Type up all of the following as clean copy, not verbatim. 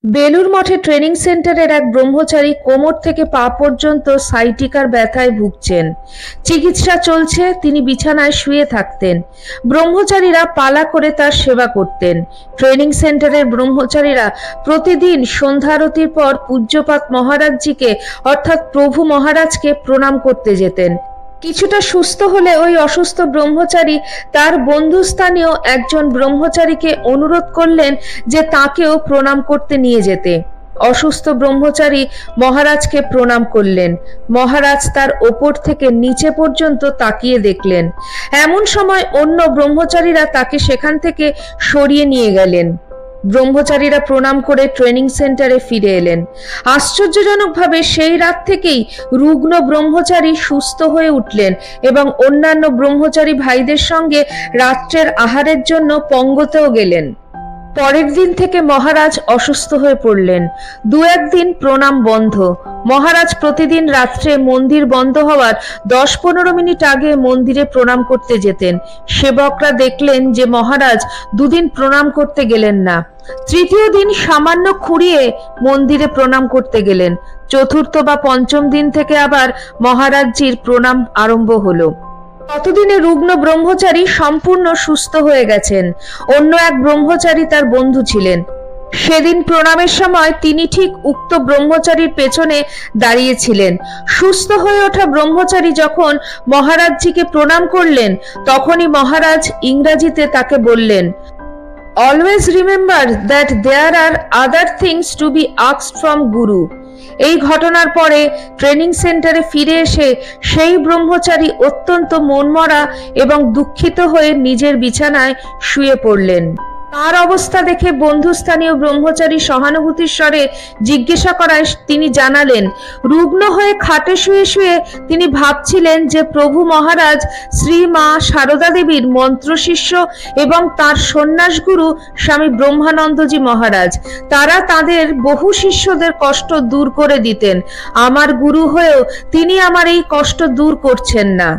বেলুর মঠে ট্রেনিং সেন্টারের এক ব্রহ্মচারী কোমর থেকে পা পর্যন্ত সাইটিকার ব্যথায় ভুগছেন। চিকিৎসা চলছে, তিনি বিছানায় শুয়ে থাকতেন। ব্রহ্মচারীরা পালা করে তার সেবা করতেন। ট্রেনিং সেন্টারের ব্রহ্মচারীরা প্রতিদিন সন্ধ্যা আরতির পর পূজ্যপাদ মহারাজজিকে অর্থাৎ প্রভু মহারাজকে প্রণাম করতে যেতেন। কিছুটা সুস্থ হলে ওই অসুস্থ ব্রহ্মচারী তার বন্ধুস্থানীয় একজন ব্রহ্মচারীকে অনুরোধ করলেন যে তাকেও প্রণাম করতে নিয়ে যেতে। অসুস্থ ব্রহ্মচারী মহারাজকে প্রণাম করলেন। মহারাজ তার ওপর থেকে নিচে পর্যন্ত তাকিয়ে দেখলেন। এমন সময় অন্য ব্রহ্মচারীরা তাকে সেখান থেকে সরিয়ে নিয়ে গেলেন। ব্রহ্মচারীরা প্রণাম করে ট্রেনিং সেন্টারে ফিরে এলেন। আশ্চর্যজনকভাবে সেই রাত থেকেই রুগ্ন ব্রহ্মচারী সুস্থ হয়ে উঠলেন এবং অন্যান্য ব্রহ্মচারী ভাইদের সঙ্গে রাত্রের আহারের জন্য পঙ্গতেও গেলেন। পরের দিন থেকে মহারাজ অসুস্থ হয়ে পড়লেন। দু একদিন প্রণাম বন্ধ। মহারাজ প্রতিদিন রাত্রে মন্দির বন্ধ হওয়ার 10-15 মিনিট আগে মন্দিরে প্রণাম করতে যেতেন। সেবকরা দেখলেন যে মহারাজ দুদিন প্রণাম করতে গেলেন না। তৃতীয় দিন সামান্য খুঁড়িয়ে মন্দিরে প্রণাম করতে গেলেন। চতুর্থ বা পঞ্চম দিন থেকে আবার মহারাজজির প্রণাম আরম্ভ হলো। ততদিনে রুগ্ন ব্রহ্মচারী সম্পূর্ণ সুস্থ হয়ে গেছেন। অন্য এক ব্রহ্মচারী তার বন্ধু ছিলেন। সেদিন প্রণামের সময় তিনি ঠিক উক্ত ব্রহ্মচারীর পেছনে দাঁড়িয়েছিলেন। সুস্থ হয়ে ওঠা ব্রহ্মচারী যখন মহারাজজিকে প্রণাম করলেন, তখনই মহারাজ ইংরাজিতে তাকে বললেন, always remember that there are other things to be asked from guru. এই ঘটনার পরে ট্রেনিং সেন্টারে ফিরে এসে সেই ব্রহ্মচারী অত্যন্ত মনমরা এবং দুঃখিত হয়ে নিজের বিছানায় শুয়ে পড়লেন। তার অবস্থা দেখে বন্ধুস্থানীয় ব্রহ্মচারী সহানুভূতির স্বরে জিজ্ঞাসা করায় তিনি জানালেন, রুগ্ন হয়ে খাটে শুয়ে শুয়ে তিনি ভাবছিলেন যে প্রভু মহারাজ শ্রী মা সারদা দেবীর মন্ত্রশিষ্য এবং তার সন্ন্যাসগুরু স্বামী ব্রহ্মানন্দজি মহারাজ, তারা তাদের বহু শিষ্যদের কষ্ট দূর করে দিতেন। আমার গুরু হয়েও তিনি আমার এই কষ্ট দূর করছেন না।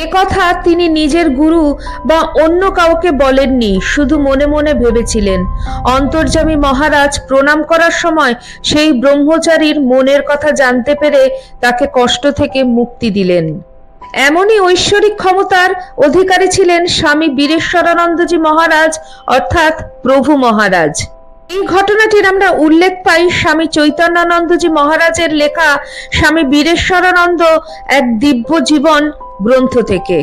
একথা তিনি নিজের গুরু বা অন্য কাউকে বলেননি, শুধু মনে মনে ভেবেছিলেন। অন্তর্যামী মহারাজ প্রণাম করার সময় সেই ব্রহ্মচারীর মনের কথা জানতে পেরে তাকে কষ্ট থেকে মুক্তি দিলেন। এমনই ঐশ্বরিক ক্ষমতার অধিকারী ছিলেন স্বামী বীরেশ্বরানন্দজি মহারাজ অর্থাৎ প্রভু মহারাজ। এই ঘটনাটির আমরা উল্লেখ পাই স্বামী চৈতন্যানন্দজি মহারাজের লেখা স্বামী বীরেশ্বরানন্দ এক দিব্য জীবন গ্রন্থ থেকে।